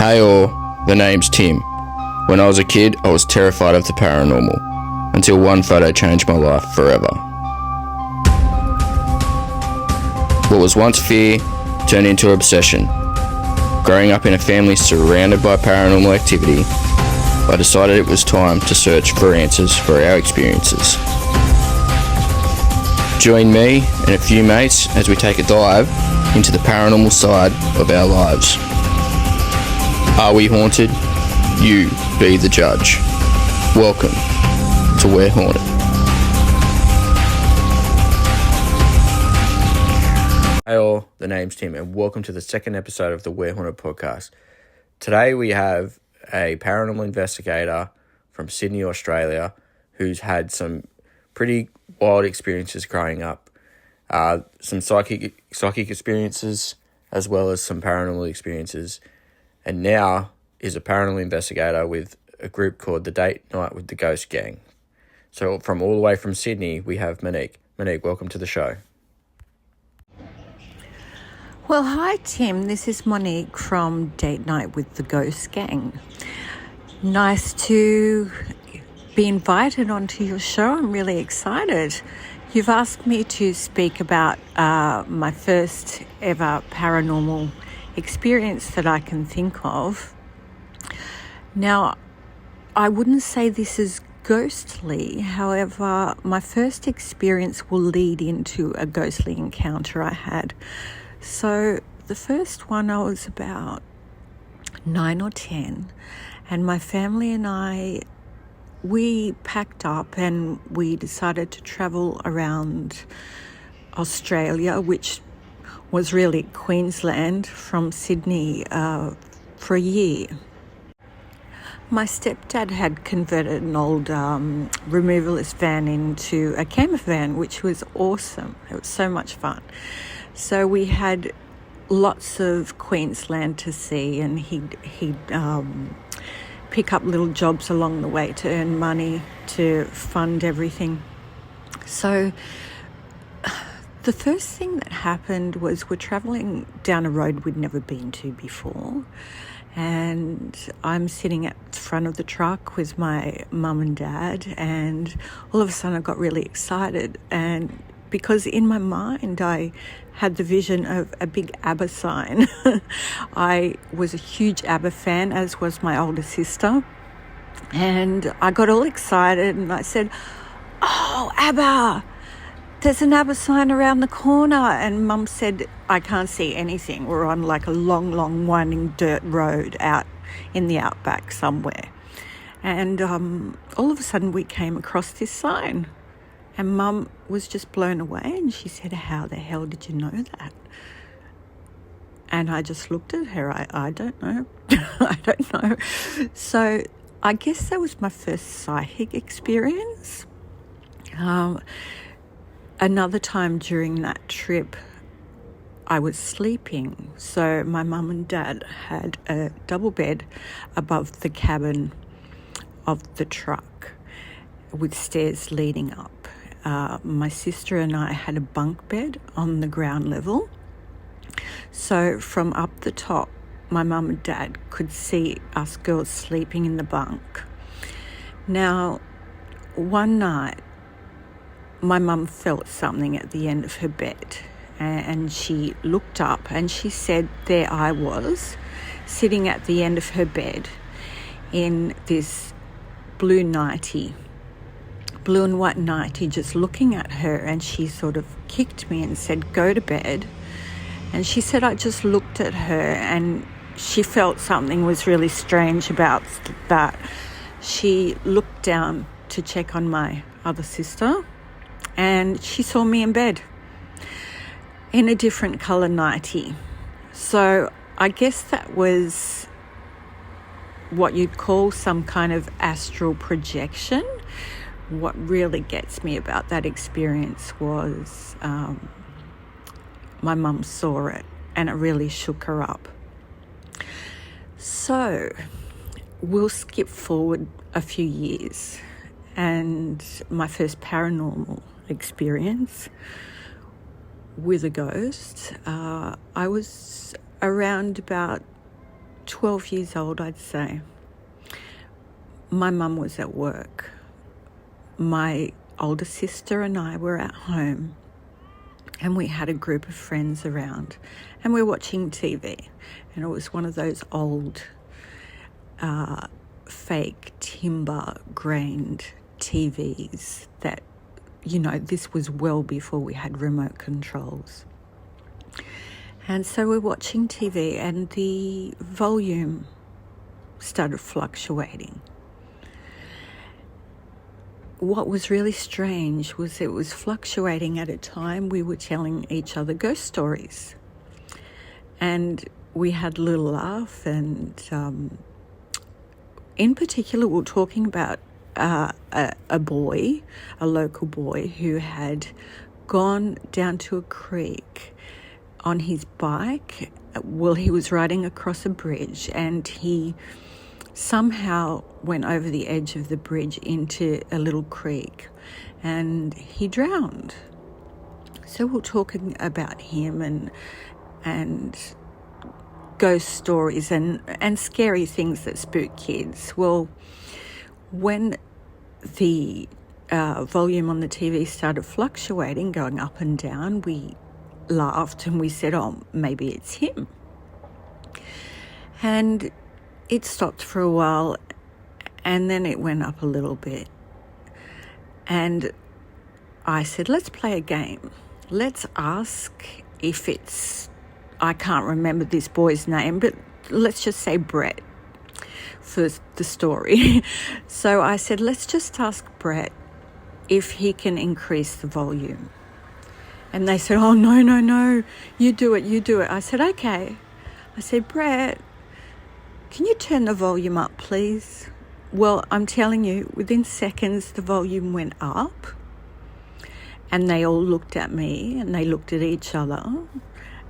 Hey all, the name's Tim. When I was a kid, I was terrified of the paranormal, until one photo changed my life forever. What was once fear turned into obsession. Growing up in a family surrounded by paranormal activity, I decided it was time to search for answers for our experiences. Join me and a few mates as we take a dive into the paranormal side of our lives. Are we haunted? You be the judge. Welcome to We're Haunted. Hey all, the name's Tim and welcome to the second episode of the We're Haunted podcast. Today we have a paranormal investigator from Sydney, Australia, who's had some pretty wild experiences growing up. Some psychic experiences as well as some paranormal experiences. And now is a paranormal investigator with a group called the Date Night with the Ghost Gang. So from all the way from Sydney, we have Monique. Monique, welcome to the show. Well, hi Tim, this is Monique from Date Night with the Ghost Gang. Nice to be invited onto your show. I'm really excited. You've asked me to speak about my first ever paranormal experience that I can think of. Now, I wouldn't say this is ghostly, however, my first experience will lead into a ghostly encounter I had. So the first one, I was about 9 or 10, and my family and we packed up and we decided to travel around Australia, which was really Queensland, from Sydney for a year. My stepdad had converted an old removalist van into a camper van, which was awesome. It was so much fun. So we had lots of Queensland to see, and he'd pick up little jobs along the way to earn money to fund everything. So the first thing that happened was we're travelling down a road we'd never been to before, and I'm sitting at the front of the truck with my mum and dad, and all of a sudden I got really excited, and because in my mind I had the vision of a big ABBA sign. I was a huge ABBA fan, as was my older sister, and I got all excited and I said, "Oh, ABBA! There's an ABBA sign around the corner." And Mum said, "I can't see anything. We're on like a long winding dirt road out in the outback somewhere." And all of a sudden we came across this sign. And Mum was just blown away, and she said, "How the hell did you know that?" And I just looked at her. I don't know. I don't know. So I guess that was my first psychic experience. Another time during that trip, I was sleeping. So my mum and dad had a double bed above the cabin of the truck with stairs leading up. My sister and I had a bunk bed on the ground level. So from up the top, my mum and dad could see us girls sleeping in the bunk. Now, one night, my mum felt something at the end of her bed, and she looked up and she said there I was, sitting at the end of her bed in this blue and white nightie, just looking at her, and she sort of kicked me and said, "Go to bed." And she said I just looked at her and she felt something was really strange about that. She looked down to check on my other sister, and she saw me in bed in a different colour nightie. So I guess that was what you'd call some kind of astral projection. What really gets me about that experience was my mum saw it, and it really shook her up. So we'll skip forward a few years, and my first paranormal experience with a ghost, I was around about 12 years old, I'd say. My mum was at work. My older sister and I were at home, and we had a group of friends around, and we were watching TV, and it was one of those old fake timber grained TVs that, this was well before we had remote controls. And so we're watching TV, and the volume started fluctuating. What was really strange was it was fluctuating at a time we were telling each other ghost stories. And we had a little laugh, and in particular we were talking about a boy, a local boy, who had gone down to a creek on his bike. Well, he was riding across a bridge, and he somehow went over the edge of the bridge into a little creek, and he drowned. So we're talking about him and ghost stories and scary things that spook kids. Well, when the volume on the TV started fluctuating, going up and down, we laughed and we said, oh, maybe it's him. And it stopped for a while, and then it went up a little bit. And I said, let's play a game. Let's ask if it's, I can't remember this boy's name, but let's just say Brett for the story. So I said, let's just ask Brett if he can increase the volume. And they said, oh, no, you do it. I said, okay. I said, Brett, can you turn the volume up, please? Well, I'm telling you, within seconds, the volume went up, and they all looked at me, and they looked at each other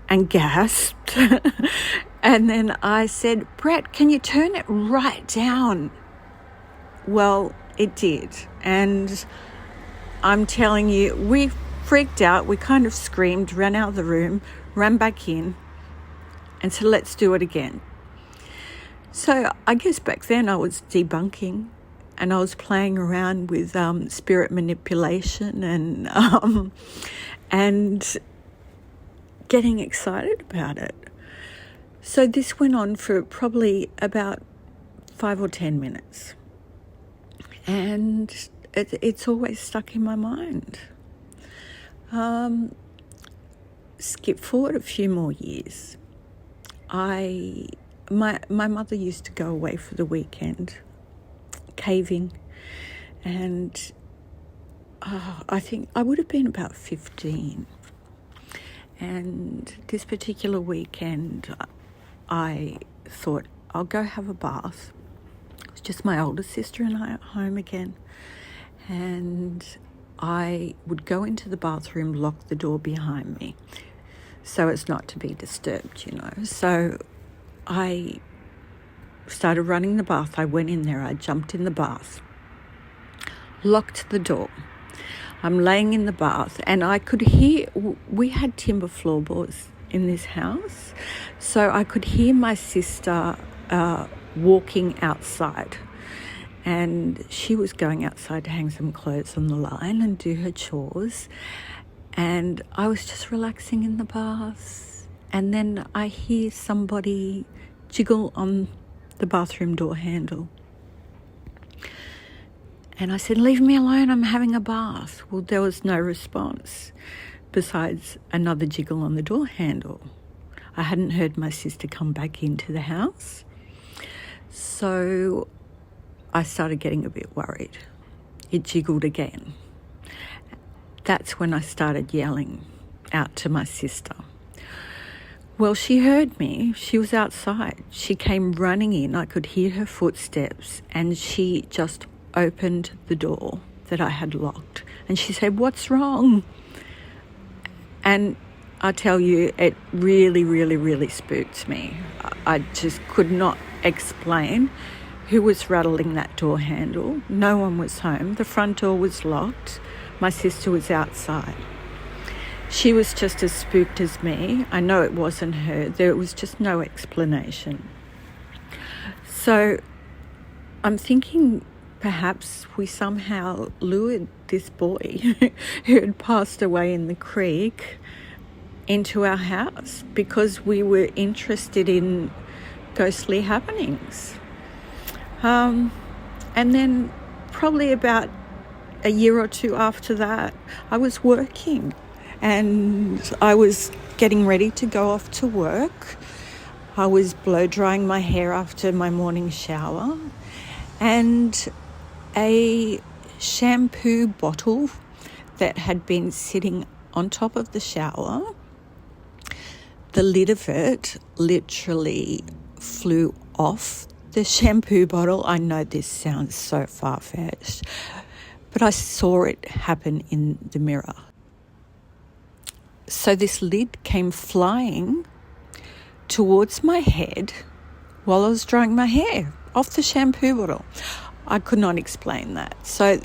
and gasped. And then I said, Brett, can you turn it right down? Well, it did. And I'm telling you, we freaked out. We kind of screamed, ran out of the room, ran back in, and said, let's do it again. So I guess back then I was debunking, and I was playing around with spirit manipulation and getting excited about it. So this went on for probably about 5 or 10 minutes, and it's always stuck in my mind. Skip forward a few more years. My mother used to go away for the weekend, caving, and I think I would have been about 15. And this particular weekend, I thought, I'll go have a bath. It was just my older sister and I at home again. And I would go into the bathroom, lock the door behind me, so as not to be disturbed, So I started running the bath. I went in there. I jumped in the bath, locked the door. I'm laying in the bath, and I could hear, we had timber floorboards in this house, so I could hear my sister walking outside, and she was going outside to hang some clothes on the line and do her chores, and I was just relaxing in the bath, and then I hear somebody jiggle on the bathroom door handle. And I said, leave me alone, I'm having a bath. Well, there was no response besides another jiggle on the door handle. I hadn't heard my sister come back into the house. So I started getting a bit worried. It jiggled again. That's when I started yelling out to my sister. Well, she heard me. She was outside. She came running in. I could hear her footsteps, and she just opened the door that I had locked, and she said, what's wrong? And I tell you, it really, really, really spooked me. I just could not explain who was rattling that door handle. No one was home. The front door was locked. My sister was outside. She was just as spooked as me. I know it wasn't her. There was just no explanation. So I'm thinking perhaps we somehow lured this boy who had passed away in the creek into our house because we were interested in ghostly happenings. And then probably about a year or two after that, I was working and I was getting ready to go off to work. I was blow drying my hair after my morning shower, and a shampoo bottle that had been sitting on top of the shower, the lid of it literally flew off the shampoo bottle. I know this sounds so far-fetched, but I saw it happen in the mirror. So this lid came flying towards my head while I was drying my hair off the shampoo bottle. I could not explain that. So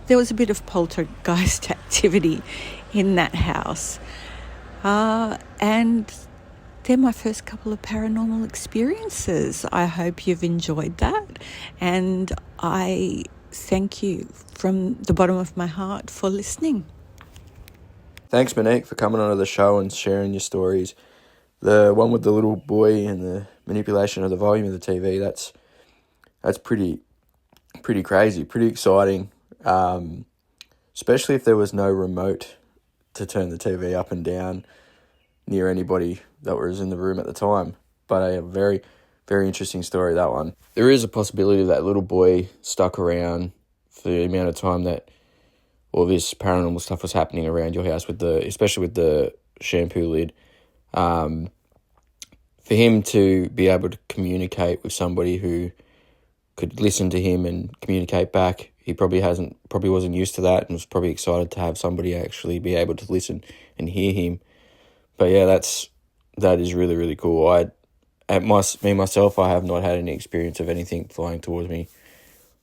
there was a bit of poltergeist activity in that house. And they're my first couple of paranormal experiences. I hope you've enjoyed that. And I thank you from the bottom of my heart for listening. Thanks, Monique, for coming onto the show and sharing your stories. The one with the little boy and the manipulation of the volume of the TV, that's pretty crazy, pretty exciting, especially if there was no remote to turn the TV up and down near anybody that was in the room at the time. But a very, very interesting story, that one. There is a possibility that little boy stuck around for the amount of time that all this paranormal stuff was happening around your house, especially with the shampoo lid. For him to be able to communicate with somebody who could listen to him and communicate back, he probably wasn't used to that and was probably excited to have somebody actually be able to listen and hear him. But yeah, that is really, really cool. Myself, I have not had any experience of anything flying towards me,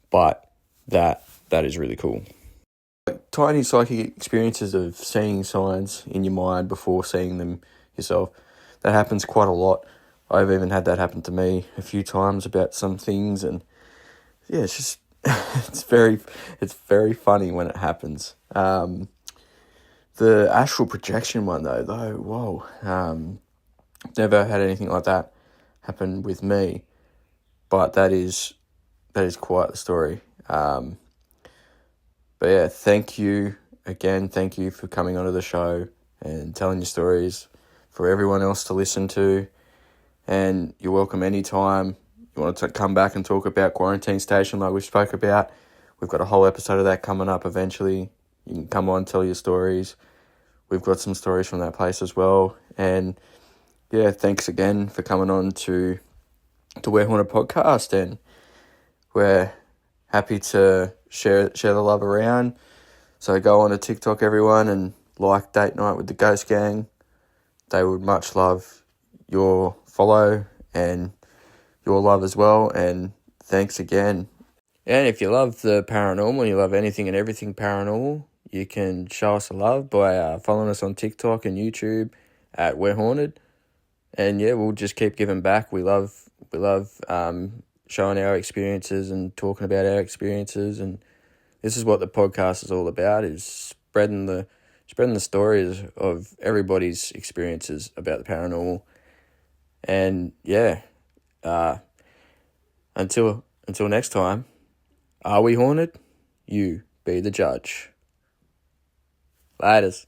but that is really cool. Tiny psychic experiences of seeing signs in your mind before seeing them yourself, that happens quite a lot. I've even had that happen to me a few times about some things, and yeah, it's just it's very funny when it happens. The astral projection one though, whoa, never had anything like that happen with me, but that is quite the story. But yeah, thank you again. Thank you for coming onto the show and telling your stories for everyone else to listen to. And you're welcome anytime you want to come back and talk about Quarantine Station like we spoke about. We've got a whole episode of that coming up eventually. You can come on, tell your stories. We've got some stories from that place as well. And yeah, thanks again for coming on to We're Haunted Podcast. And we're happy to share the love around. So go on to TikTok, everyone, and like Date Night with the Ghost Gang. They would much love your follow and your love as well. And thanks again. And if you love the paranormal, you love anything and everything paranormal, you can show us a love by following us on TikTok and YouTube at We're Haunted. And yeah, we'll just keep giving back. We love showing our experiences and talking about our experiences, and this is what the podcast is all about: is spreading the stories of everybody's experiences about the paranormal. And yeah, until next time, are we haunted? You be the judge. Laters.